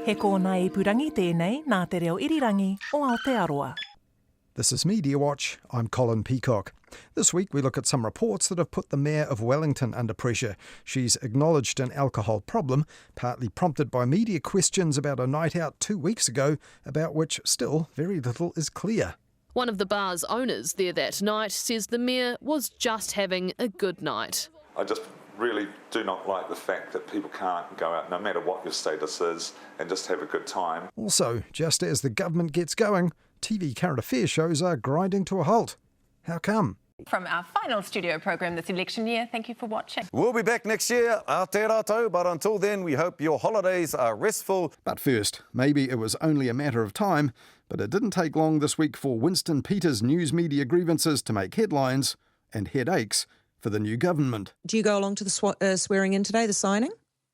He kōna I purangi tēnei nā te reo irirangi o Aotearoa. This is Mediawatch. I'm Colin Peacock. This week we look at some reports that have put the Mayor of Wellington under pressure. She's acknowledged an alcohol problem, partly prompted by media questions about a night out 2 weeks ago, about which still very little is clear. One of the bar's owners there that night says the Mayor was just having a good night. I just really do not like the fact that people can't go out, no matter what your status is, and just have a good time. Also, just as the government gets going, TV current affairs shows are grinding to a halt. How come? From our final studio program this election year, thank you for watching. We'll be back next year, Aotearoa, but until then we hope your holidays are restful. But first, maybe it was only a matter of time, but it didn't take long this week for Winston Peters' news media grievances to make headlines and headaches for the new government. Do you go along to the swearing in today, the signing?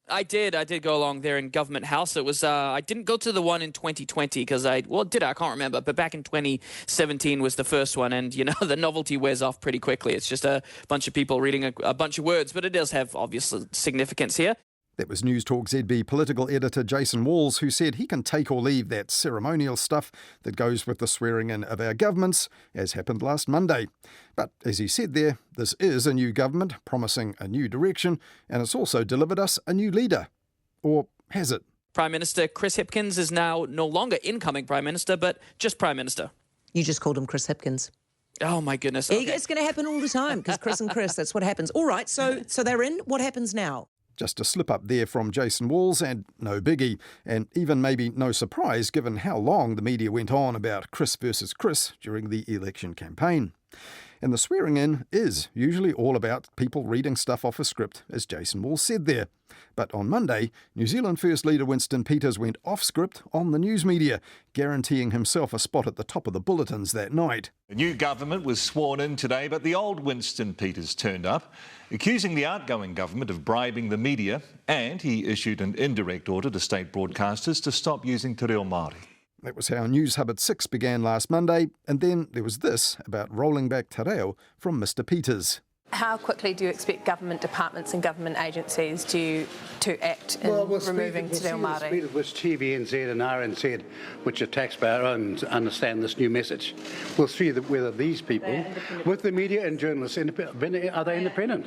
I did go along there in Government House. It was I didn't go to the one in 2020 because I can't remember, but back in 2017 was the first one, and the novelty wears off pretty quickly. It's just a bunch of people reading a bunch of words, but it does have obvious significance here. That was News Talk ZB political editor Jason Walls, who said he can take or leave that ceremonial stuff that goes with the swearing in of our governments, as happened last Monday. But as he said there, this is a new government promising a new direction, and it's also delivered us a new leader. Or has it? Prime Minister Chris Hipkins is now no longer incoming Prime Minister, but just Prime Minister. You just called him Chris Hipkins. Oh, my goodness. Okay. It's going to happen all the time, because Chris and Chris, that's what happens. All right, so they're in. What happens now? Just a slip up there from Jason Walls, and no biggie, and even maybe no surprise given how long the media went on about Chris versus Chris during the election campaign. And the swearing in is usually all about people reading stuff off a script, as Jason Walls said there. But on Monday, New Zealand First Leader Winston Peters went off script on the news media, guaranteeing himself a spot at the top of the bulletins that night. The new government was sworn in today, but the old Winston Peters turned up, accusing the outgoing government of bribing the media, and he issued an indirect order to state broadcasters to stop using te reo Māori. That was how News Hub at 6 began last Monday, and then there was this about rolling back te reo from Mr Peters. How quickly do you expect government departments and government agencies to act in removing te reo Māori? Speed at which TVNZ and RNZ, which are taxpayer-owned, understand this new message. We'll see whether these people, with the media and journalists, are they independent?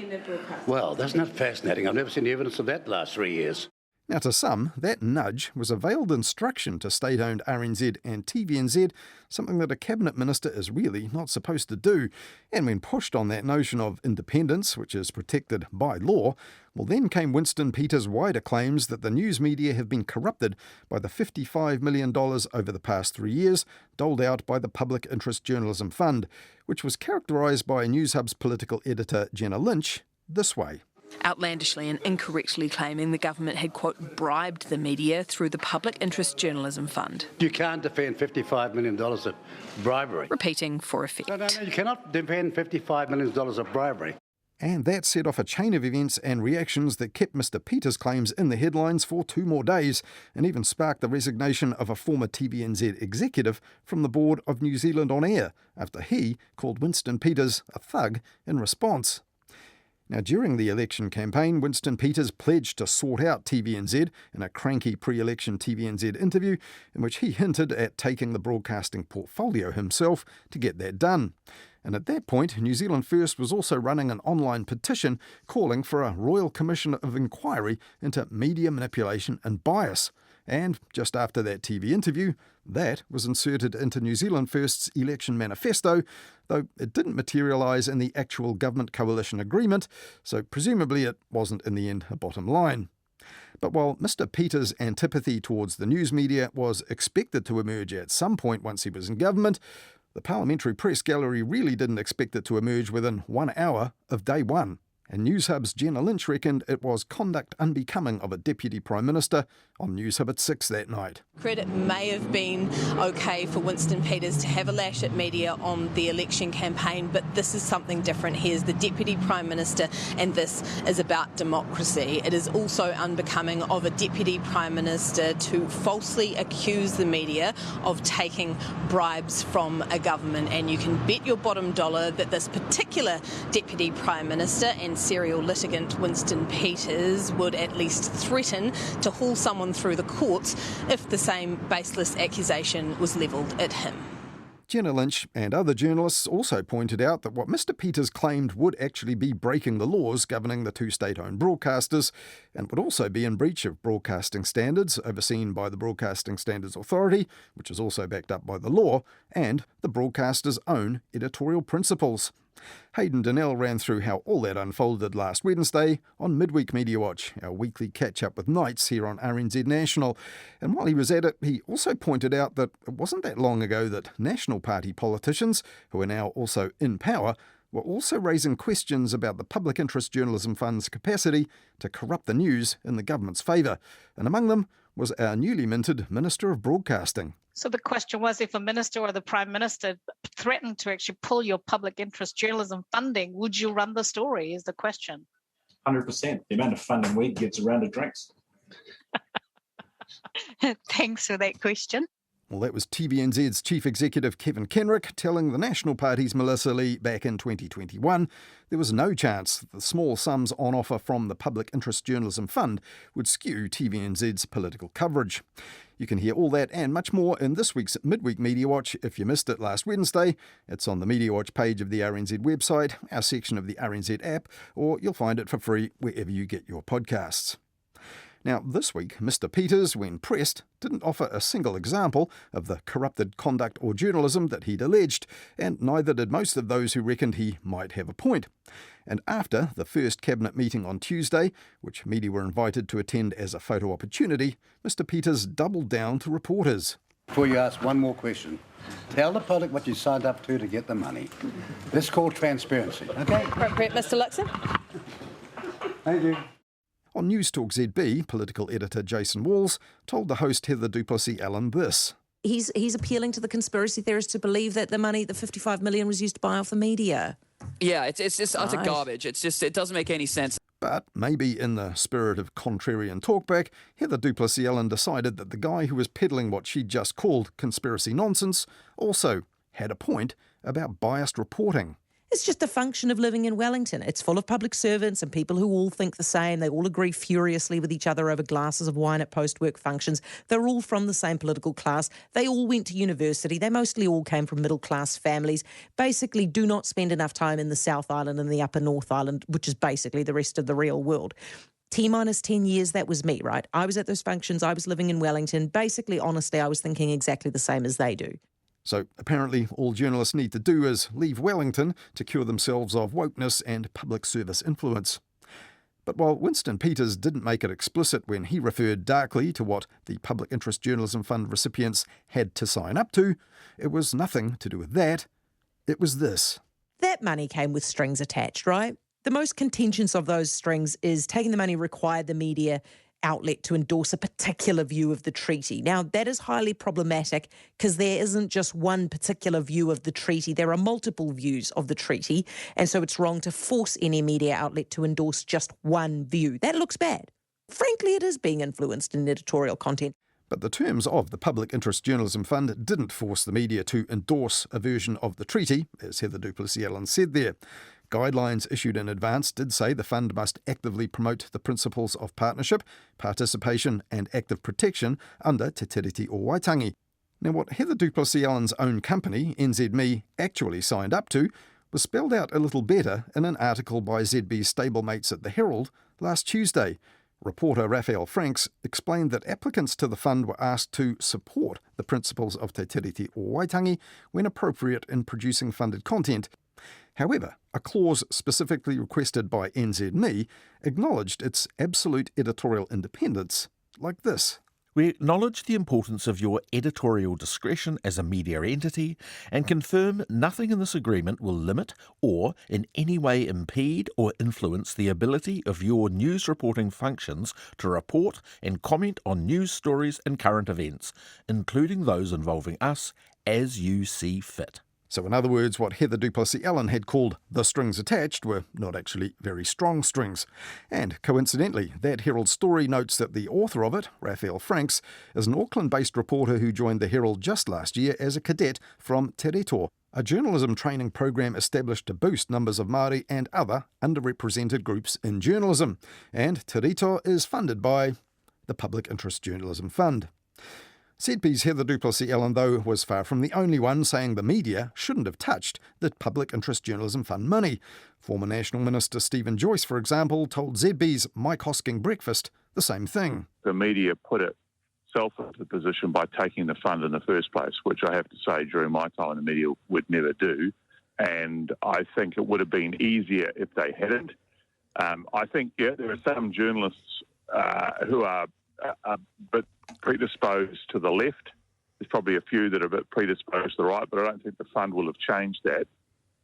Well, that's not fascinating. I've never seen evidence of that the last 3 years. Now, to some, that nudge was a veiled instruction to state-owned RNZ and TVNZ, something that a cabinet minister is really not supposed to do. And when pushed on that notion of independence, which is protected by law, well, then came Winston Peters' wider claims that the news media have been corrupted by the $55 million over the past 3 years doled out by the Public Interest Journalism Fund, which was characterised by News Hub's political editor Jenna Lynch this way. Outlandishly and incorrectly claiming the government had, quote, bribed the media through the Public Interest Journalism Fund. You can't defend $55 million of bribery. Repeating for effect. No, you cannot defend $55 million of bribery. And that set off a chain of events and reactions that kept Mr Peters' claims in the headlines for 2 more days, and even sparked the resignation of a former TVNZ executive from the board of New Zealand On Air, after he called Winston Peters a thug in response. Now, during the election campaign, Winston Peters pledged to sort out TVNZ in a cranky pre-election TVNZ interview in which he hinted at taking the broadcasting portfolio himself to get that done. And at that point, New Zealand First was also running an online petition calling for a Royal Commission of Inquiry into media manipulation and bias. And just after that TV interview, that was inserted into New Zealand First's election manifesto, though it didn't materialise in the actual government coalition agreement, so presumably it wasn't in the end a bottom line. But while Mr Peters' antipathy towards the news media was expected to emerge at some point once he was in government, the Parliamentary Press Gallery really didn't expect it to emerge within 1 hour of day one. And News Hub's Jenna Lynch reckoned it was conduct unbecoming of a Deputy Prime Minister on News Hub at 6 that night. Credit may have been okay for Winston Peters to have a lash at media on the election campaign, but this is something different. He is the Deputy Prime Minister, and this is about democracy. It is also unbecoming of a Deputy Prime Minister to falsely accuse the media of taking bribes from a government, and you can bet your bottom dollar that this particular Deputy Prime Minister and serial litigant Winston Peters would at least threaten to haul someone through the courts if the same baseless accusation was levelled at him. Jenna Lynch and other journalists also pointed out that what Mr Peters claimed would actually be breaking the laws governing the two state-owned broadcasters, and would also be in breach of broadcasting standards overseen by the Broadcasting Standards Authority, which is also backed up by the law, and the broadcaster's own editorial principles. Hayden Donnell ran through how all that unfolded last Wednesday on Midweek Mediawatch, our weekly catch-up with Knights here on RNZ National. And while he was at it, he also pointed out that it wasn't that long ago that National Party politicians, who are now also in power, were also raising questions about the Public Interest Journalism Fund's capacity to corrupt the news in the government's favour. And among them was our newly minted Minister of Broadcasting. So the question was, if a minister or the Prime Minister threatened to actually pull your public interest journalism funding, would you run the story, is the question. 100%. The amount of funding we get is a round of drinks. Thanks for that question. Well, that was TVNZ's Chief Executive Kevin Kenrick telling the National Party's Melissa Lee back in 2021 there was no chance that the small sums on offer from the Public Interest Journalism Fund would skew TVNZ's political coverage. You can hear all that and much more in this week's Midweek Mediawatch if you missed it last Wednesday. It's on the Mediawatch page of the RNZ website, our section of the RNZ app, or you'll find it for free wherever you get your podcasts. Now, this week, Mr Peters, when pressed, didn't offer a single example of the corrupted conduct or journalism that he'd alleged, and neither did most of those who reckoned he might have a point. And after the first Cabinet meeting on Tuesday, which media were invited to attend as a photo opportunity, Mr Peters doubled down to reporters. Before you ask one more question, tell the public what you signed up to get the money. This is called transparency, okay? Appropriate, Mr Luxon. Thank you. On News Talk ZB, political editor Jason Walls told the host Heather Duplessis-Allen this. He's appealing to the conspiracy theorists to believe that the money, the 55 million, was used to buy off the media. Yeah, it's just utter garbage. It doesn't make any sense. But maybe in the spirit of contrarian talkback, Heather Duplessis-Allen decided that the guy who was peddling what she'd just called conspiracy nonsense also had a point about biased reporting. It's just a function of living in Wellington. It's full of public servants and people who all think the same. They all agree furiously with each other over glasses of wine at post-work functions. They're all from the same political class. They all went to university. They mostly all came from middle-class families. Basically do not spend enough time in the South Island and the Upper North Island, which is basically the rest of the real world. T-minus 10 years, that was me, right? I was at those functions. I was living in Wellington. Basically, honestly, I was thinking exactly the same as they do. So apparently all journalists need to do is leave Wellington to cure themselves of wokeness and public service influence. But while Winston Peters didn't make it explicit when he referred darkly to what the Public Interest Journalism Fund recipients had to sign up to, it was nothing to do with that. It was this. That money came with strings attached, right? The most contentious of those strings is taking the money required the media outlet to endorse a particular view of the treaty. Now, that is highly problematic because there isn't just one particular view of the treaty. There are multiple views of the treaty, and so it's wrong to force any media outlet to endorse just one view. That looks bad. Frankly, it is being influenced in editorial content. But the terms of the Public Interest Journalism Fund didn't force the media to endorse a version of the treaty, as Heather Duplessis-Allen said there. Guidelines issued in advance did say the fund must actively promote the principles of partnership, participation and active protection under Te Tiriti o Waitangi. Now, what Heather Duplessis-Allen's own company, NZME, actually signed up to was spelled out a little better in an article by ZB's stablemates at the Herald last Tuesday. Reporter Raphael Franks explained that applicants to the fund were asked to support the principles of Te Tiriti o Waitangi when appropriate in producing funded content. However, a clause specifically requested by NZME acknowledged its absolute editorial independence, like this. We acknowledge the importance of your editorial discretion as a media entity and confirm nothing in this agreement will limit or in any way impede or influence the ability of your news reporting functions to report and comment on news stories and current events, including those involving us, as you see fit. So in other words, what Heather Duplessis-Allen had called the strings attached were not actually very strong strings. And coincidentally, that Herald story notes that the author of it, Raphael Franks, is an Auckland-based reporter who joined the Herald just last year as a cadet from Te Reto. a journalism training program established to boost numbers of Māori and other underrepresented groups in journalism. And Te Rito is funded by the Public Interest Journalism Fund. ZP's Heather Duplessis-Allen, though, was far from the only one saying the media shouldn't have touched the Public Interest Journalism Fund money. Former National Minister Stephen Joyce, for example, told ZB's Mike Hosking Breakfast the same thing. The media put itself into the position by taking the fund in the first place, which I have to say during my time in the media would never do. And I think it would have been easier if they hadn't. I think, there are some journalists who are a bit predisposed to the left. There's probably a few that are a bit predisposed to the right, but I don't think the fund will have changed that.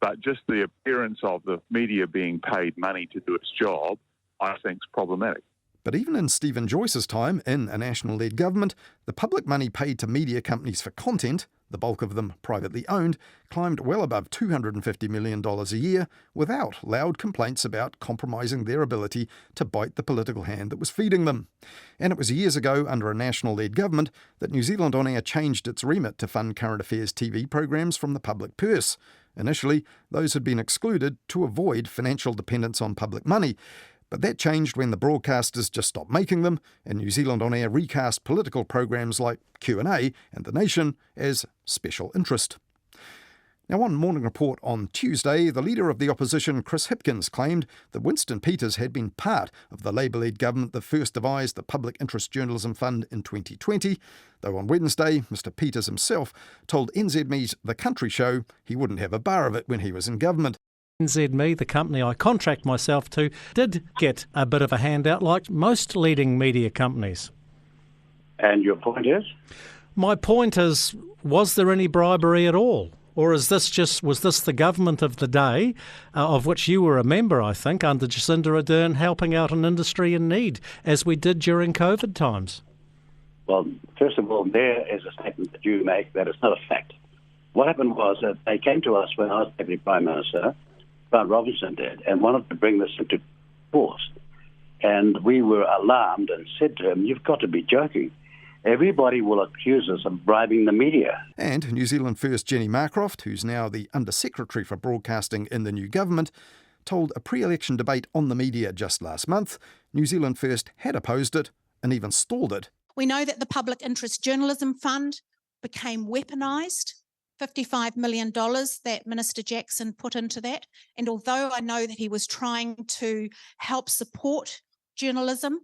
But just the appearance of the media being paid money to do its job, I think is problematic. But even in Stephen Joyce's time in a national-led government, the public money paid to media companies for content, the bulk of them privately owned, climbed well above $250 million a year without loud complaints about compromising their ability to bite the political hand that was feeding them. And it was years ago, under a national-led government, that New Zealand On Air changed its remit to fund current affairs TV programs from the public purse. Initially, those had been excluded to avoid financial dependence on public money. But that changed when the broadcasters just stopped making them, and New Zealand On Air recast political programs like Q&A and The Nation as special interest. Now, on Morning Report on Tuesday, the leader of the opposition, Chris Hipkins, claimed that Winston Peters had been part of the Labour-led government that first devised the Public Interest Journalism Fund in 2020, though on Wednesday, Mr Peters himself told NZME's The Country Show he wouldn't have a bar of it when he was in government. NZME, the company I contract myself to, did get a bit of a handout like most leading media companies. And your point is? My point is, was there any bribery at all? Or was this the government of the day, of which you were a member, I think, under Jacinda Ardern, helping out an industry in need, as we did during COVID times? Well, first of all, there is a statement that you make that is not a fact. What happened was that they came to us when I was Deputy Prime Minister, Grant Robinson did, and wanted to bring this into force. And we were alarmed and said to him, "You've got to be joking. Everybody will accuse us of bribing the media." And New Zealand First Jenny Marcroft, who's now the Under-Secretary for Broadcasting in the new government, told a pre-election debate on the media just last month New Zealand First had opposed it and even stalled it. We know that the Public Interest Journalism Fund became weaponised. $55 million that Minister Jackson put into that. And although I know that he was trying to help support journalism,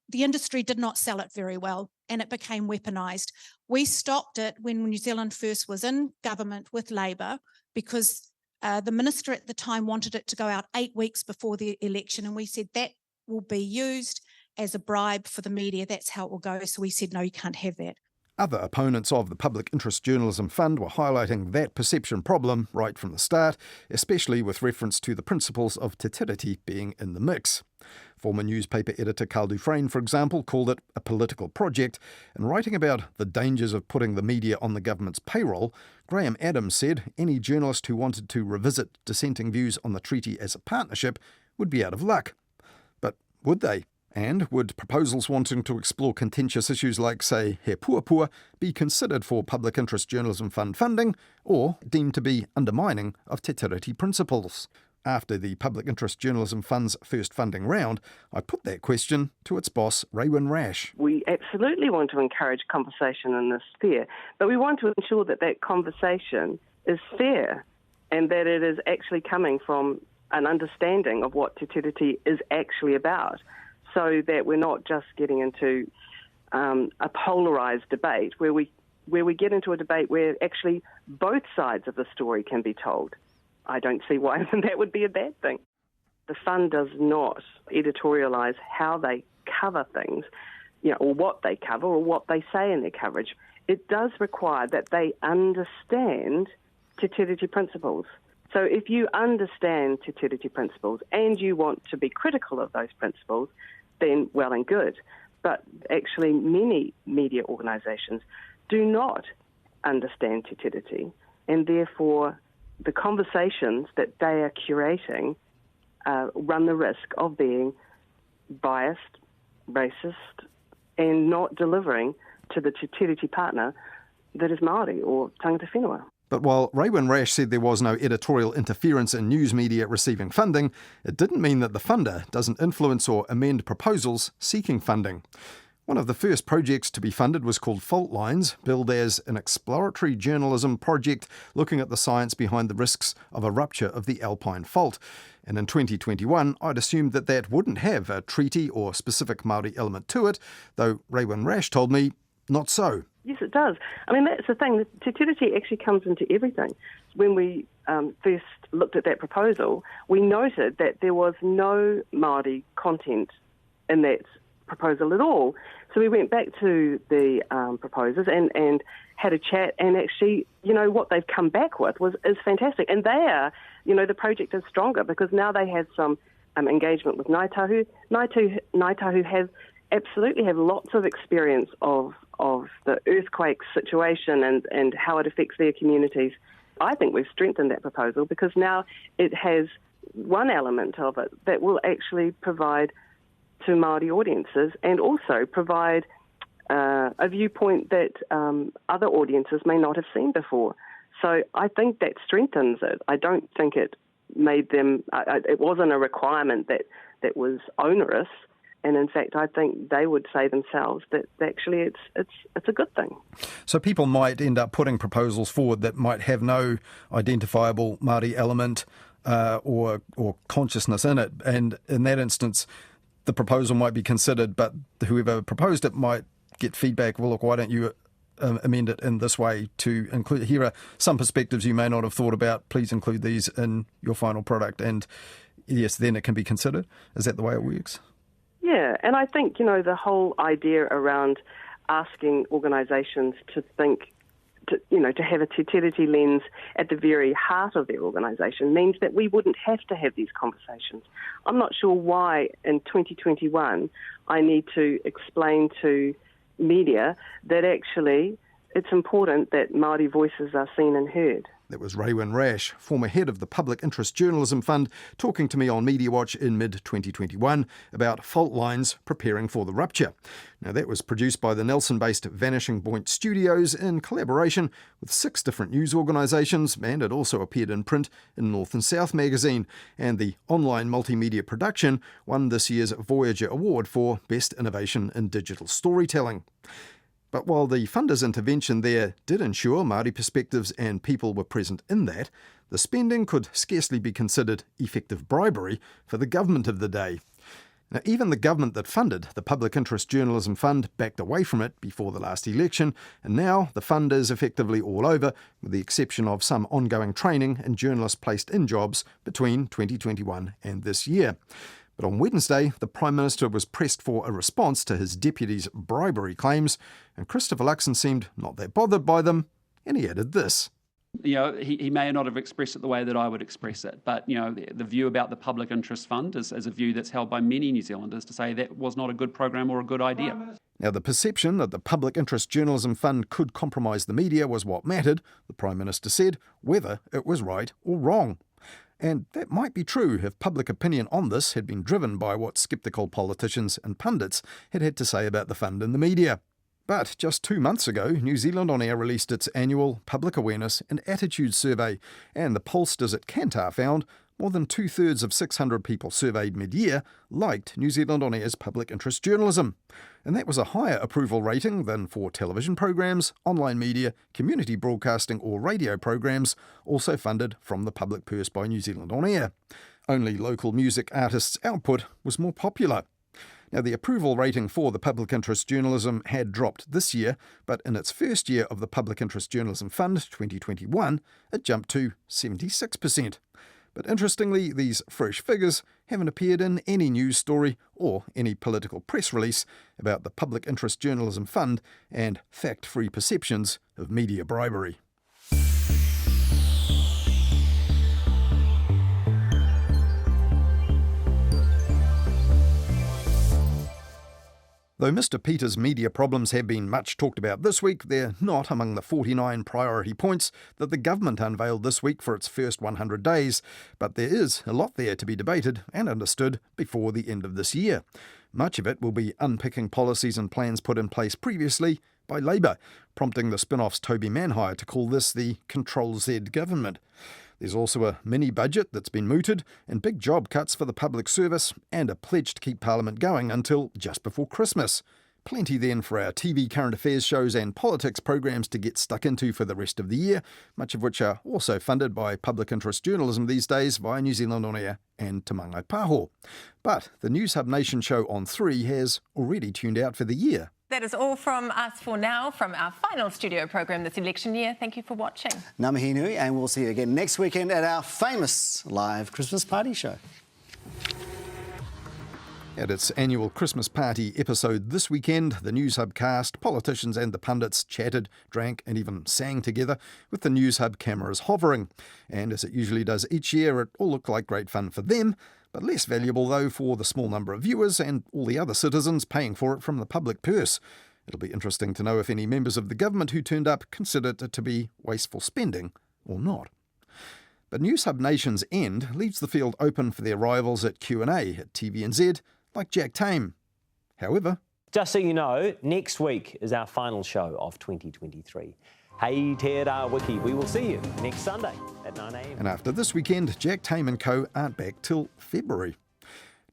the industry did not sell it very well and it became weaponised. We stopped it when New Zealand First was in government with Labour because the minister at the time wanted it to go out 8 weeks before the election, and we said that will be used as a bribe for the media. That's how it will go. So we said, no, you can't have that. Other opponents of the Public Interest Journalism Fund were highlighting that perception problem right from the start, especially with reference to the principles of te tiriti being in the mix. Former newspaper editor Carl Dufresne, for example, called it a political project, and writing about the dangers of putting the media on the government's payroll, Graham Adams said any journalist who wanted to revisit dissenting views on the treaty as a partnership would be out of luck. But would they? And would proposals wanting to explore contentious issues like, say, he puapua be considered for Public Interest Journalism Fund funding or deemed to be undermining of te tiriti principles? After the Public Interest Journalism Fund's first funding round, I put that question to its boss, Raewyn Rash. We absolutely want to encourage conversation in this sphere, but we want to ensure that that conversation is fair and that it is actually coming from an understanding of what te tiriti is actually about, so that we're not just getting into a polarised debate where we get into a debate where actually both sides of the story can be told. I don't see why that would be a bad thing. The fund does not editorialise how they cover things, or what they cover or what they say in their coverage. It does require that they understand te tiriti principles. So if you understand te tiriti principles and you want to be critical of those principles, then well and good. But actually many media organisations do not understand te tiriti, and therefore the conversations that they are curating run the risk of being biased, racist, and not delivering to the te tiriti partner that is Māori or tangata whenua. But while Raewyn Rash said there was no editorial interference in news media receiving funding, it didn't mean that the funder doesn't influence or amend proposals seeking funding. One of the first projects to be funded was called Fault Lines, billed as an exploratory journalism project looking at the science behind the risks of a rupture of the Alpine Fault. And in 2021, I'd assumed that that wouldn't have a treaty or specific Māori element to it, though Raewyn Rash told me not so. Yes, it does. I mean, that's the thing. The Te Tiriti actually comes into everything. When we first looked at that proposal, we noted that there was no Māori content in that proposal at all. So we went back to the proposers and had a chat, and actually, what they've come back with is fantastic. And they are, the project is stronger because now they have some engagement with Ngāi Tahu. Ngāi Tahu absolutely have lots of experience of the earthquake situation and how it affects their communities. I think we've strengthened that proposal because now it has one element of it that will actually provide to Māori audiences and also provide a viewpoint that other audiences may not have seen before. So I think that strengthens it. I don't think it made them, it wasn't a requirement that was onerous. And in fact, I think they would say themselves that actually it's a good thing. So people might end up putting proposals forward that might have no identifiable Māori element or consciousness in it. And in that instance, the proposal might be considered, but whoever proposed it might get feedback, well, look, why don't you amend it in this way to include, here are some perspectives you may not have thought about, please include these in your final product. And yes, then it can be considered. Is that the way it works? Yeah, and I think, the whole idea around asking organisations to think, to have a Te Tiriti lens at the very heart of their organisation means that we wouldn't have to have these conversations. I'm not sure why in 2021 I need to explain to media that actually it's important that Māori voices are seen and heard. That was Raewyn Rash, former head of the Public Interest Journalism Fund, talking to me on Mediawatch in mid-2021 about fault lines preparing for the rupture. Now, that was produced by the Nelson-based Vanishing Point Studios in collaboration with 6 different news organisations, and it also appeared in print in North and South magazine. And the online multimedia production won this year's Voyager Award for Best Innovation in Digital Storytelling. But while the funders' intervention there did ensure Māori perspectives and people were present in that, the spending could scarcely be considered effective bribery for the government of the day. Now, even the government that funded the Public Interest Journalism Fund backed away from it before the last election, and now the fund is effectively all over, with the exception of some ongoing training and journalists placed in jobs between 2021 and this year. But on Wednesday, the Prime Minister was pressed for a response to his deputy's bribery claims, and Christopher Luxon seemed not that bothered by them, and he added this. He may not have expressed it the way that I would express it, but the view about the Public Interest Fund is a view that's held by many New Zealanders to say that was not a good program or a good idea. Now, the perception that the Public Interest Journalism Fund could compromise the media was what mattered, the Prime Minister said, whether it was right or wrong. And that might be true if public opinion on this had been driven by what sceptical politicians and pundits had to say about the fund in the media. But just 2 months ago, New Zealand On Air released its annual Public Awareness and Attitude Survey, and the pollsters at Kantar found more than 2/3 of 600 people surveyed mid-year liked New Zealand On Air's public interest journalism. And that was a higher approval rating than for television programs, online media, community broadcasting or radio programs, also funded from the public purse by New Zealand On Air. Only local music artists' output was more popular. Now, the approval rating for the public interest journalism had dropped this year, but in its first year of the Public Interest Journalism Fund, 2021, it jumped to 76%. But interestingly, these fresh figures haven't appeared in any news story or any political press release about the Public Interest Journalism Fund and fact-free perceptions of media bribery. Though Mr. Peters' media problems have been much talked about this week, they're not among the 49 priority points that the government unveiled this week for its first 100 days. But there is a lot there to be debated and understood before the end of this year. Much of it will be unpicking policies and plans put in place previously by Labour, prompting the spin-off's Toby Manhire to call this the Control-Z government. There's also a mini-budget that's been mooted and big job cuts for the public service and a pledge to keep Parliament going until just before Christmas. Plenty then for our TV current affairs shows and politics programmes to get stuck into for the rest of the year, much of which are also funded by public interest journalism these days via New Zealand On Air and Te Mangai Pāho. But the News Hub Nation show on 3 has already tuned out for the year. That is all from us for now, from our final studio program this election year. Thank you for watching. Ngā mihi nui, and we'll see you again next weekend at our famous live Christmas party show. At its annual Christmas party episode this weekend, the News Hub cast, politicians and the pundits chatted, drank and even sang together with the News Hub cameras hovering. And as it usually does each year, it all looked like great fun for them, but less valuable though for the small number of viewers and all the other citizens paying for it from the public purse. It'll be interesting to know if any members of the government who turned up considered it to be wasteful spending or not. But News Hub Nation's end leaves the field open for their rivals at Q&A at TVNZ, like Jack Tame. However, just so you know, next week is our final show of 2023. Hei te rā wiki. We will see you next Sunday at 9 a.m. And after this weekend, Jack Tame and co aren't back till February.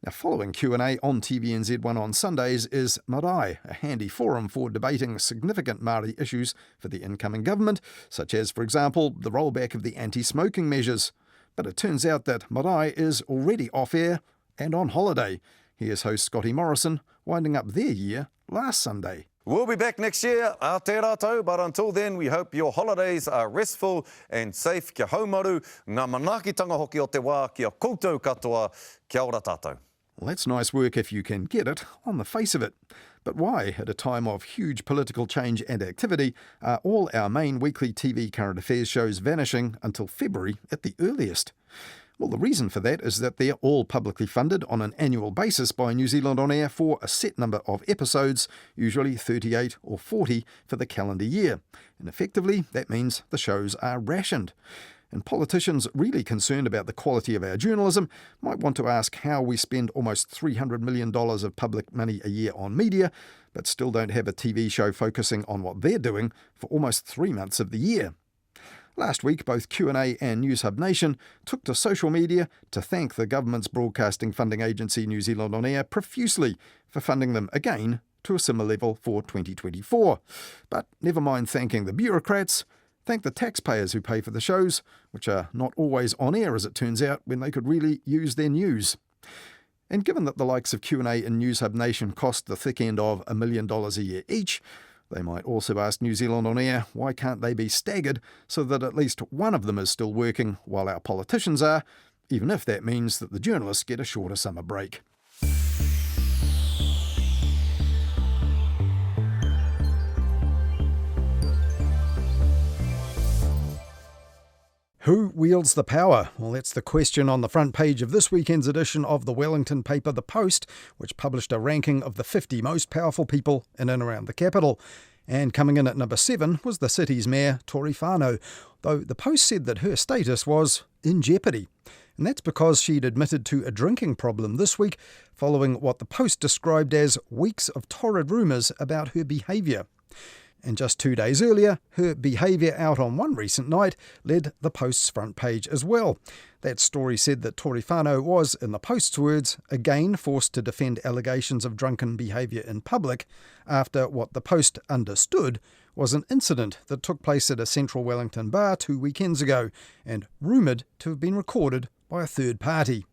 Now, following Q&A on TVNZ1 on Sundays is Marae, a handy forum for debating significant Māori issues for the incoming government, such as, for example, the rollback of the anti-smoking measures. But it turns out that Marae is already off-air and on holiday. Here's host Scotty Morrison winding up their year last Sunday. We'll be back next year, a te rātou, but until then, we hope your holidays are restful and safe. Kia haumaru, ngā manaakitanga hoki o te wā, kia koutou katoa, kia ora tātou. Well, that's nice work if you can get it, on the face of it. But why, at a time of huge political change and activity, are all our main weekly TV current affairs shows vanishing until February at the earliest? Well, the reason for that is that they're all publicly funded on an annual basis by New Zealand On Air for a set number of episodes, usually 38 or 40 for the calendar year. And effectively, that means the shows are rationed. And politicians really concerned about the quality of our journalism might want to ask how we spend almost $300 million of public money a year on media, but still don't have a TV show focusing on what they're doing for almost 3 months of the year. Last week, both Q&A and News Hub Nation took to social media to thank the government's broadcasting funding agency New Zealand On Air profusely for funding them again to a similar level for 2024. But never mind thanking the bureaucrats, thank the taxpayers who pay for the shows, which are not always on air as it turns out when they could really use their news. And given that the likes of Q&A and News Hub Nation cost the thick end of $1 million a year each, they might also ask New Zealand On Air why can't they be staggered so that at least one of them is still working while our politicians are, even if that means that the journalists get a shorter summer break. Who wields the power? Well, that's the question on the front page of this weekend's edition of the Wellington paper The Post, which published a ranking of the 50 most powerful people in and around the capital. And coming in at number 7 was the city's mayor, Tory Whānau, though the Post said that her status was in jeopardy. And that's because she'd admitted to a drinking problem this week, following what the Post described as weeks of torrid rumours about her behaviour. And just 2 days earlier, her behaviour out on one recent night led the Post's front page as well. That story said that Tory Whānau was, in the Post's words, again forced to defend allegations of drunken behaviour in public after what the Post understood was an incident that took place at a central Wellington bar 2 weekends ago and rumoured to have been recorded by a third party.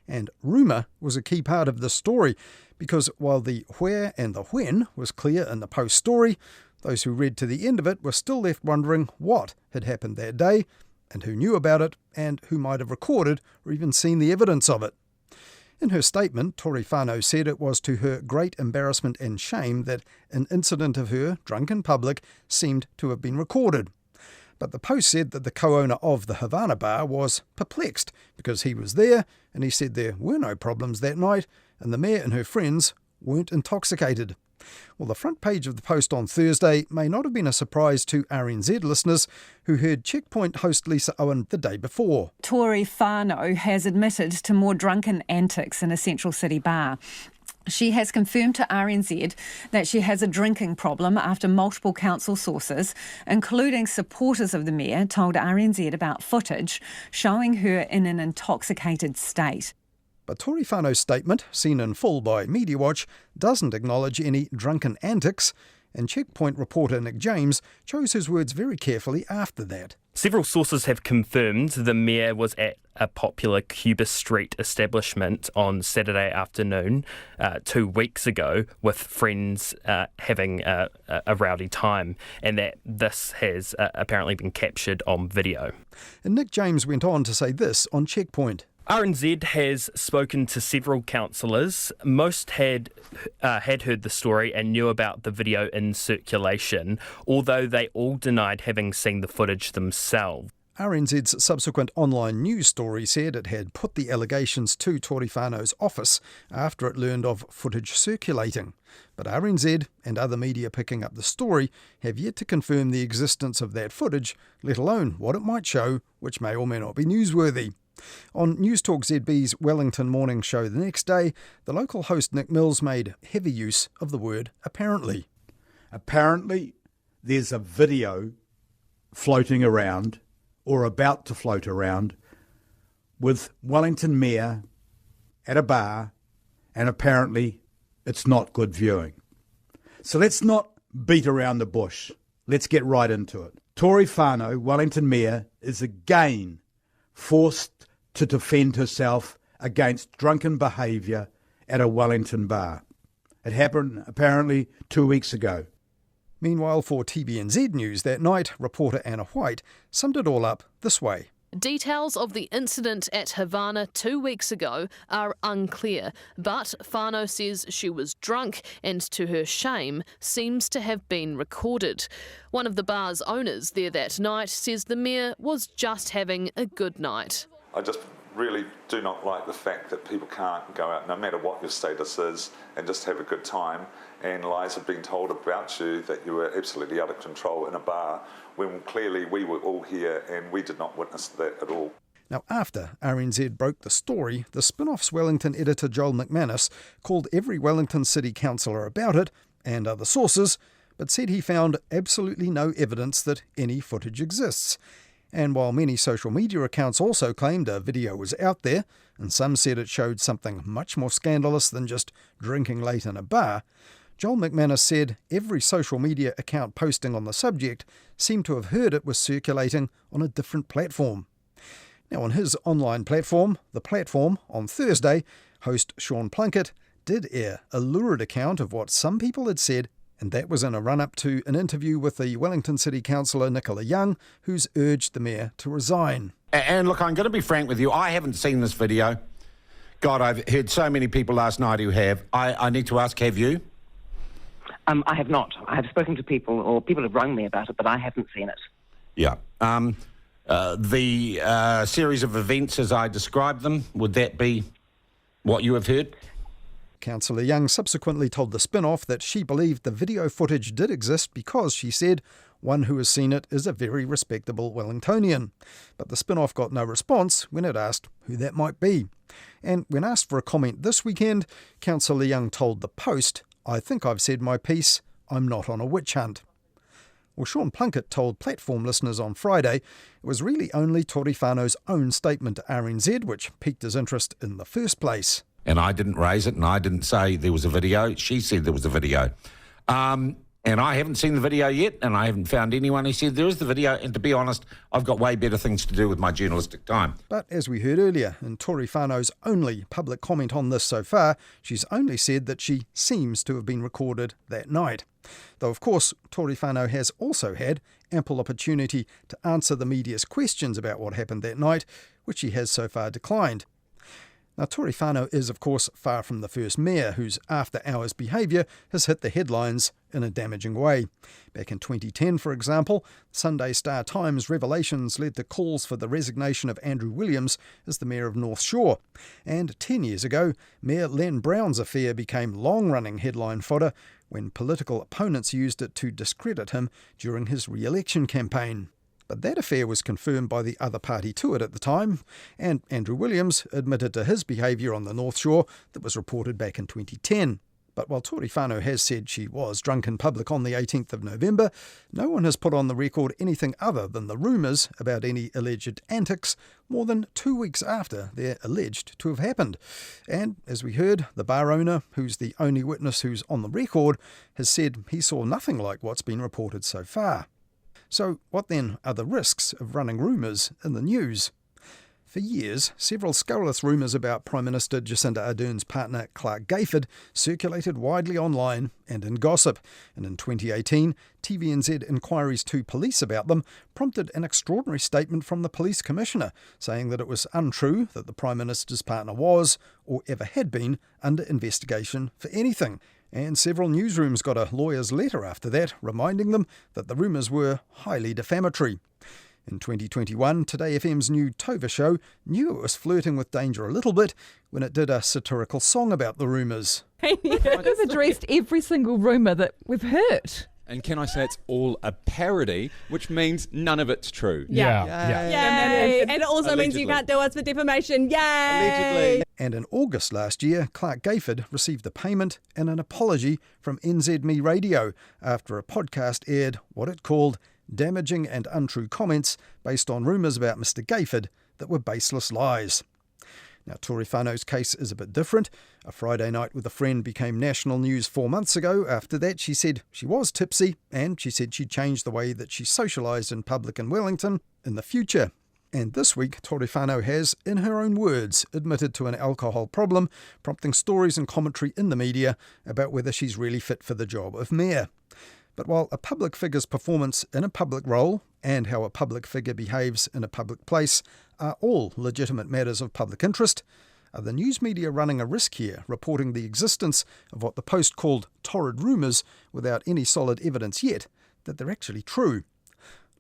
And rumour was a key part of the story because while the where and the when was clear in the Post story, those who read to the end of it were still left wondering what had happened that day and who knew about it and who might have recorded or even seen the evidence of it. In her statement, Tory Whānau said it was to her great embarrassment and shame that an incident of her, drunk in public, seemed to have been recorded. But the Post said that the co-owner of the Havana bar was perplexed because he was there and he said there were no problems that night and the mayor and her friends weren't intoxicated. Well, the front page of the Post on Thursday may not have been a surprise to RNZ listeners who heard Checkpoint host Lisa Owen the day before. Tory Whānau has admitted to more drunken antics in a central city bar. She has confirmed to RNZ that she has a drinking problem after multiple council sources, including supporters of the Mayor, told RNZ about footage showing her in an intoxicated state. But Tory whānau's statement, seen in full by Mediawatch, doesn't acknowledge any drunken antics, and Checkpoint reporter Nick James chose his words very carefully after that. Several sources have confirmed the Mayor was at a popular Cuba Street establishment on Saturday afternoon 2 weeks ago with friends having a rowdy time, and that this has apparently been captured on video. And Nick James went on to say this on Checkpoint. RNZ has spoken to several councillors. Most had heard the story and knew about the video in circulation, although they all denied having seen the footage themselves. RNZ's subsequent online news story said it had put the allegations to Tory whānau's office after it learned of footage circulating. But RNZ and other media picking up the story have yet to confirm the existence of that footage, let alone what it might show, which may or may not be newsworthy. On News Talk ZB's Wellington morning show the next day, the local host Nick Mills made heavy use of the word apparently. Apparently, there's a video floating around, or about to float around, with Wellington Mayor at a bar, and apparently it's not good viewing. So let's not beat around the bush. Let's get right into it. Tory whānau, Wellington Mayor, is again forced to defend herself against drunken behaviour at a Wellington bar. It happened apparently 2 weeks ago. Meanwhile, for TVNZ News that night, reporter Anna White summed it all up this way. Details of the incident at Havana 2 weeks ago are unclear, but whānau says she was drunk and, to her shame, seems to have been recorded. One of the bar's owners there that night says the Mayor was just having a good night. I just really do not like the fact that people can't go out, no matter what your status is, and just have a good time, and lies have been told about you that you were absolutely out of control in a bar, when clearly we were all here and we did not witness that at all. Now, after RNZ broke the story, the Spin-Off's Wellington editor Joel McManus called every Wellington City councillor about it, and other sources, but said he found absolutely no evidence that any footage exists. And while many social media accounts also claimed a video was out there, and some said it showed something much more scandalous than just drinking late in a bar, Joel McManus said every social media account posting on the subject seemed to have heard it was circulating on a different platform. Now, on his online platform, The Platform, on Thursday, host Sean Plunkett did air a lurid account of what some people had said, and that was in a run-up to an interview with the Wellington City Councillor Nicola Young, who's urged the Mayor to resign. And look, I'm going to be frank with you, I haven't seen this video. God, I've heard so many people last night who have. I need to ask, have you? I have not. I have spoken to people, or people have rung me about it, but I haven't seen it. Yeah. The series of events as I described them, would that be what you have heard? Councillor Young subsequently told the Spin-Off that she believed the video footage did exist because, she said, one who has seen it is a very respectable Wellingtonian. But the Spin-Off got no response when it asked who that might be. And when asked for a comment this weekend, Councillor Young told The Post, "I think I've said my piece. I'm not on a witch hunt." Well, Sean Plunkett told Platform listeners on Friday it was really only Tory whānau's own statement to RNZ which piqued his interest in the first place. And I didn't raise it, and I didn't say there was a video. She said there was a video. And I haven't seen the video yet, and I haven't found anyone who said there is the video. And to be honest, I've got way better things to do with my journalistic time. But as we heard earlier, in Tory whānau's only public comment on this so far, she's only said that she seems to have been recorded that night. Though, of course, Tory whānau has also had ample opportunity to answer the media's questions about what happened that night, which she has so far declined. Now, Tory whānau is, of course, far from the first Mayor whose after-hours behaviour has hit the headlines in a damaging way. Back in 2010, for example, Sunday Star-Times revelations led to calls for the resignation of Andrew Williams as the Mayor of North Shore. And 10 years ago, Mayor Len Brown's affair became long-running headline fodder when political opponents used it to discredit him during his re-election campaign. But that affair was confirmed by the other party to it at the time, and Andrew Williams admitted to his behaviour on the North Shore that was reported back in 2010. But while Tory whānau has said she was drunk in public on the 18th of November, no one has put on the record anything other than the rumours about any alleged antics more than 2 weeks after they're alleged to have happened. And, as we heard, the bar owner, who's the only witness who's on the record, has said he saw nothing like what's been reported so far. So what then are the risks of running rumours in the news? For years, several scurrilous rumours about Prime Minister Jacinda Ardern's partner Clark Gayford circulated widely online and in gossip, and in 2018, TVNZ inquiries to police about them prompted an extraordinary statement from the Police Commissioner, saying that it was untrue that the Prime Minister's partner was, or ever had been, under investigation for anything. And several newsrooms got a lawyer's letter after that, reminding them that the rumours were highly defamatory. In 2021, Today FM's new Tova show knew it was flirting with danger a little bit when it did a satirical song about the rumours. We've addressed every single rumour that we've heard. And can I say it's all a parody, which means none of it's true. Yeah. Yay. And it also Allegedly. means you can't do us for defamation. Yay! Allegedly. And in August last year, Clark Gayford received a payment and an apology from NZME Radio after a podcast aired what it called damaging and untrue comments based on rumours about Mr Gayford that were baseless lies. Now, Tory whānau's case is a bit different. A Friday night with a friend became national news 4 months ago. After that, she said she was tipsy, and she said she'd change the way that she socialised in public in Wellington in the future. And this week, Tory whānau has, in her own words, admitted to an alcohol problem, prompting stories and commentary in the media about whether she's really fit for the job of mayor. But while a public figure's performance in a public role and how a public figure behaves in a public place are all legitimate matters of public interest, are the news media running a risk here, reporting the existence of what the Post called torrid rumours without any solid evidence yet that they're actually true?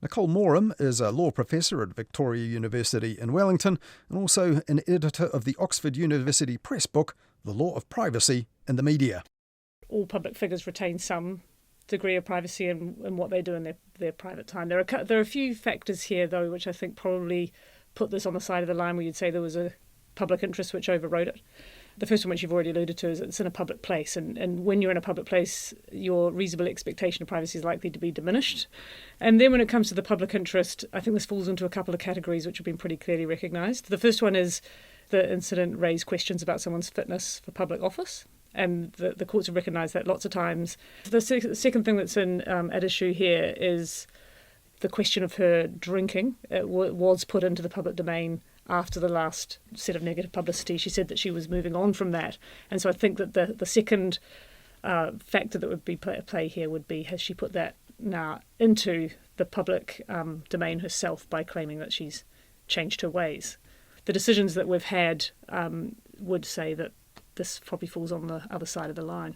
Nicole Moram is a law professor at Victoria University in Wellington and also an editor of the Oxford University Press book, The Law of Privacy in the Media. All public figures retain some degree of privacy in what they do in their private time. There are a few factors here, though, which I think probably put this on the side of the line where you'd say there was a public interest which overrode it. The first one, which you've already alluded to, is it's in a public place. And when you're in a public place, your reasonable expectation of privacy is likely to be diminished. And then when it comes to the public interest, I think this falls into a couple of categories which have been pretty clearly recognised. The first one is the incident raised questions about someone's fitness for public office. And the courts have recognised that lots of times. The second thing that's at issue here is the question of her drinking. It was put into the public domain after the last set of negative publicity. She said that she was moving on from that. And so I think that the second factor that would be at play here would be, has she put that now into the public domain herself by claiming that she's changed her ways? The decisions that we've had would say that this probably falls on the other side of the line.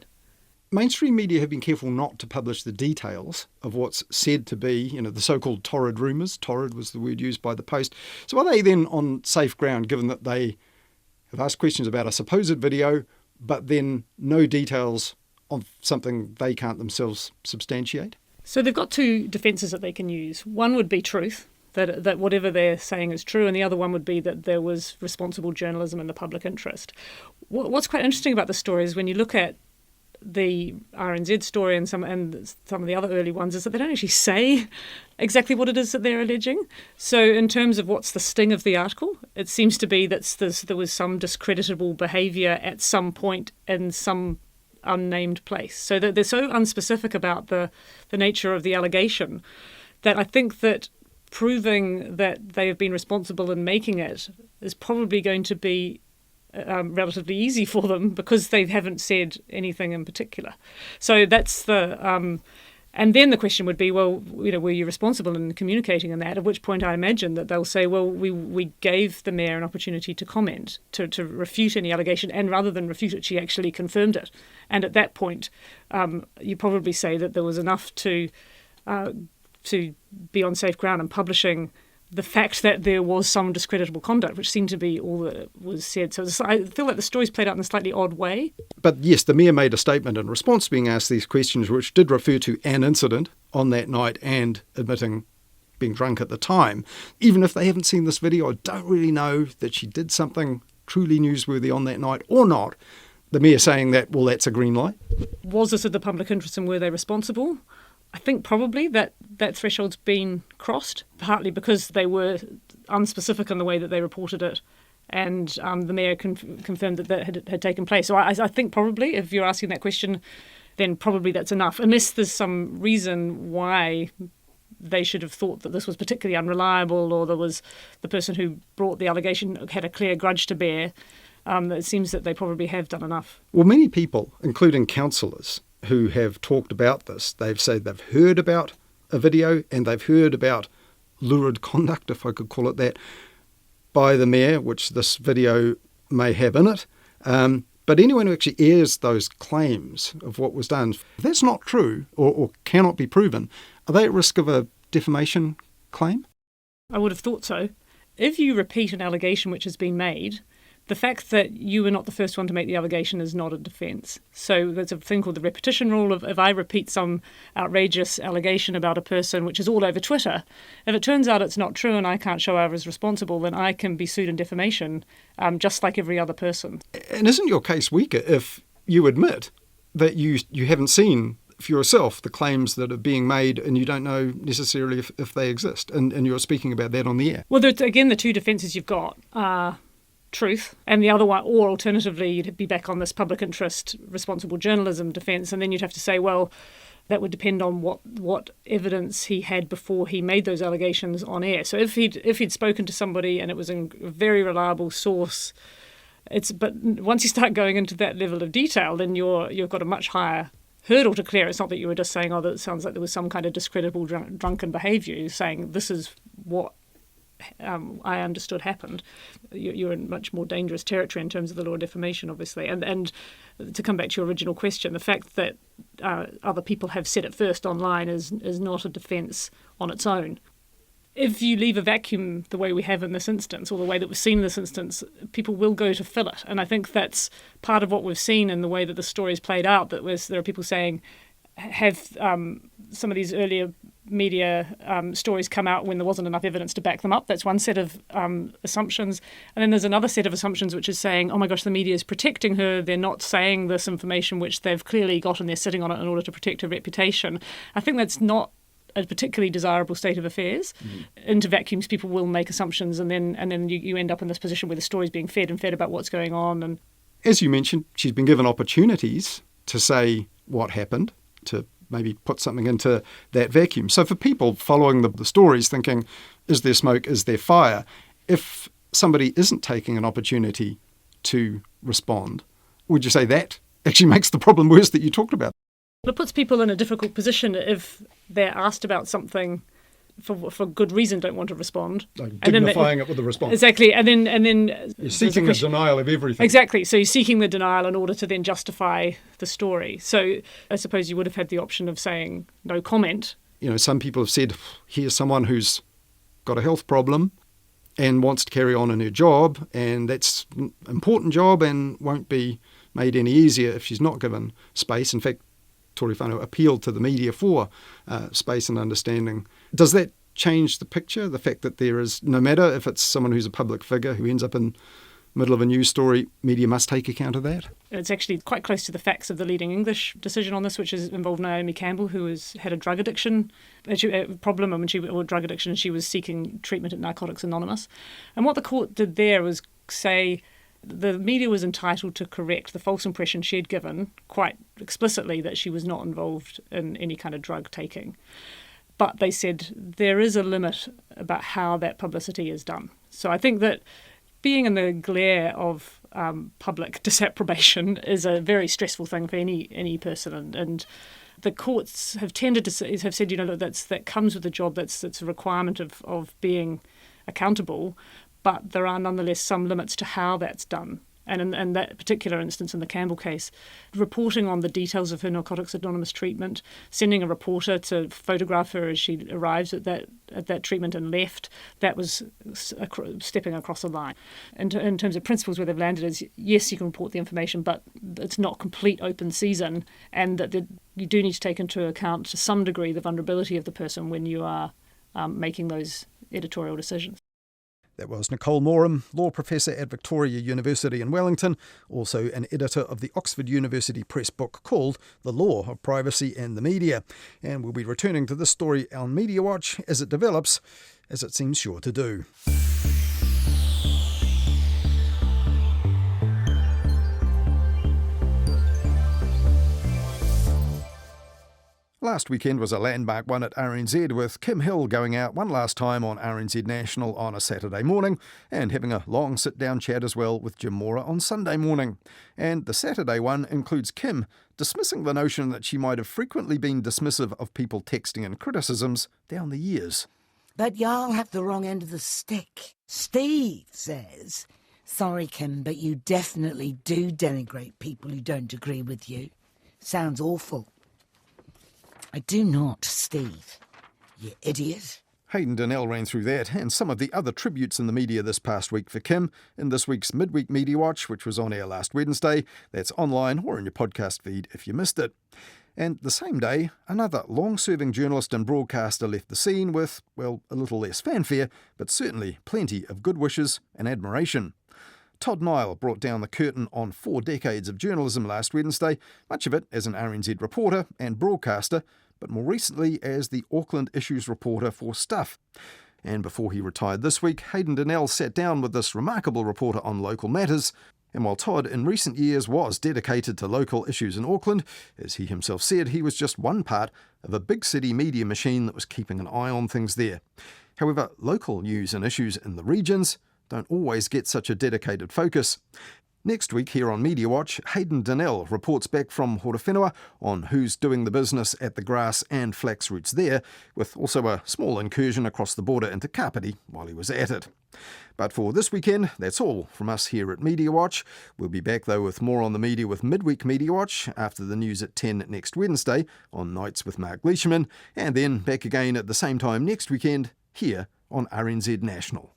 Mainstream media have been careful not to publish the details of what's said to be, the so-called torrid rumours. Torrid was the word used by the Post. So are they then on safe ground, given that they have asked questions about a supposed video, but then no details of something they can't themselves substantiate? So they've got two defences that they can use. One would be truth, that whatever they're saying is true, and the other one would be that there was responsible journalism in the public interest. What's quite interesting about the story is when you look at the RNZ story and some of the other early ones, is that they don't actually say exactly what it is that they're alleging. So in terms of what's the sting of the article, it seems to be that there was some discreditable behaviour at some point in some unnamed place. So that they're so unspecific about the nature of the allegation that I think that proving that they have been responsible in making it is probably going to be relatively easy for them because they haven't said anything in particular. So that's and then the question would be, well, were you responsible in communicating in that? At which point I imagine that they'll say, well, we gave the mayor an opportunity to comment, to refute any allegation, and rather than refute it, she actually confirmed it. And at that point, you probably say that there was enough to be on safe ground and publishing the fact that there was some discreditable conduct, which seemed to be all that was said. So I feel like the story's played out in a slightly odd way. But yes, the mayor made a statement in response to being asked these questions, which did refer to an incident on that night and admitting being drunk at the time. Even if they haven't seen this video, don't really know that she did something truly newsworthy on that night or not. The mayor saying that, well, that's a green light. Was this of the public interest and were they responsible? I think probably that threshold's been crossed, partly because they were unspecific in the way that they reported it, and the mayor confirmed that had taken place. So I think probably, if you're asking that question, then probably that's enough, unless there's some reason why they should have thought that this was particularly unreliable, or there was the person who brought the allegation had a clear grudge to bear. It seems that they probably have done enough. Well, many people, including councillors who have talked about this, they've said they've heard about a video and they've heard about lurid conduct, if I could call it that, by the mayor, which this video may have in it. But anyone who actually airs those claims of what was done, if that's not true or cannot be proven, are they at risk of a defamation claim? I would have thought so. If you repeat an allegation which has been made, the fact that you were not the first one to make the allegation is not a defence. So there's a thing called the repetition rule of if I repeat some outrageous allegation about a person, which is all over Twitter, if it turns out it's not true and I can't show I was responsible, then I can be sued in defamation, just like every other person. And isn't your case weaker if you admit that you haven't seen for yourself the claims that are being made and you don't know necessarily if they exist, and you're speaking about that on the air? Well, again, the two defences you've got are truth, and the other one, or alternatively, you'd be back on this public interest, responsible journalism defence, and then you'd have to say, well, that would depend on what evidence he had before he made those allegations on air. So if he'd spoken to somebody and it was a very reliable source, but once you start going into that level of detail, then you've got a much higher hurdle to clear. It's not that you were just saying, oh, that sounds like there was some kind of discreditable drunken behaviour. You're saying this is what I understood happened. You're in much more dangerous territory in terms of the law of defamation, obviously. And to come back to your original question, the fact that other people have said it first online is not a defence on its own. If you leave a vacuum the way we have in this instance, or the way that we've seen in this instance, people will go to fill it. And I think that's part of what we've seen in the way that the story is played out, that there are people saying, have some of these earlier media stories come out when there wasn't enough evidence to back them up. That's one set of assumptions. And then there's another set of assumptions which is saying, oh my gosh, the media is protecting her. They're not saying this information which they've clearly got and they're sitting on it in order to protect her reputation. I think that's not a particularly desirable state of affairs. Into vacuums, people will make assumptions, and then you end up in this position where the story's being fed about what's going on. And as you mentioned, she's been given opportunities to say what happened, to maybe put something into that vacuum. So for people following the stories thinking, is there smoke, is there fire? If somebody isn't taking an opportunity to respond, would you say that actually makes the problem worse that you talked about? It puts people in a difficult position if they're asked about something for good reason, don't want to respond. Like dignifying it with a response. Exactly. And then you're seeking the denial of everything. Exactly. So you're seeking the denial in order to then justify the story. So I suppose you would have had the option of saying no comment. You know, some people have said, here's someone who's got a health problem and wants to carry on in her job, and that's an important job and won't be made any easier if she's not given space. In fact, Tory whānau appealed to the media for space and understanding. Does that change the picture, the fact that there is, no matter if it's someone who's a public figure who ends up in the middle of a news story, media must take account of that? It's actually quite close to the facts of the leading English decision on this, which has involved Naomi Campbell, who had a drug addiction problem, or drug addiction, and she was seeking treatment at Narcotics Anonymous. And what the court did there was say the media was entitled to correct the false impression she had given quite explicitly that she was not involved in any kind of drug taking. But they said there is a limit about how that publicity is done. So I think that being in the glare of public disapprobation is a very stressful thing for any person. And the courts have tended to have said, that comes with the job, that's a requirement of being accountable. But there are nonetheless some limits to how that's done. And in that particular instance, in the Campbell case, reporting on the details of her Narcotics Anonymous treatment, sending a reporter to photograph her as she arrives at that treatment and left, that was stepping across a line. And in terms of principles, where they've landed is, yes, you can report the information, but it's not complete open season, and that you do need to take into account to some degree the vulnerability of the person when you are making those editorial decisions. That was Nicole Moram, law professor at Victoria University in Wellington, also an editor of the Oxford University Press book called The Law of Privacy and the Media. And we'll be returning to this story on Mediawatch as it develops, as it seems sure to do. Last weekend was a landmark one at RNZ, with Kim Hill going out one last time on RNZ National on a Saturday morning and having a long sit-down chat as well with Jim Mora on Sunday morning. And the Saturday one includes Kim dismissing the notion that she might have frequently been dismissive of people texting in criticisms down the years. But y'all have the wrong end of the stick. Steve says, "Sorry, Kim, but you definitely do denigrate people who don't agree with you. Sounds awful." I do not, Steve. You idiot. Hayden Donnell ran through that and some of the other tributes in the media this past week for Kim in this week's Midweek Mediawatch, which was on air last Wednesday. That's online or in your podcast feed if you missed it. And the same day, another long-serving journalist and broadcaster left the scene with, well, a little less fanfare, but certainly plenty of good wishes and admiration. Todd Nile brought down the curtain on 4 decades of journalism last Wednesday, much of it as an RNZ reporter and broadcaster, but more recently as the Auckland Issues reporter for Stuff. And before he retired this week, Hayden Donnell sat down with this remarkable reporter on local matters. And while Todd in recent years was dedicated to local issues in Auckland, as he himself said, he was just one part of a big city media machine that was keeping an eye on things there. However, local news and issues in the regions don't always get such a dedicated focus. Next week here on Mediawatch, Hayden Donnell reports back from Horowhenua on who's doing the business at the grass and flax roots there, with also a small incursion across the border into Kapiti while he was at it. But for this weekend, that's all from us here at Mediawatch. We'll be back though with more on the media with Midweek Mediawatch after the news at 10 next Wednesday on Nights with Mark Leishman, and then back again at the same time next weekend here on RNZ National.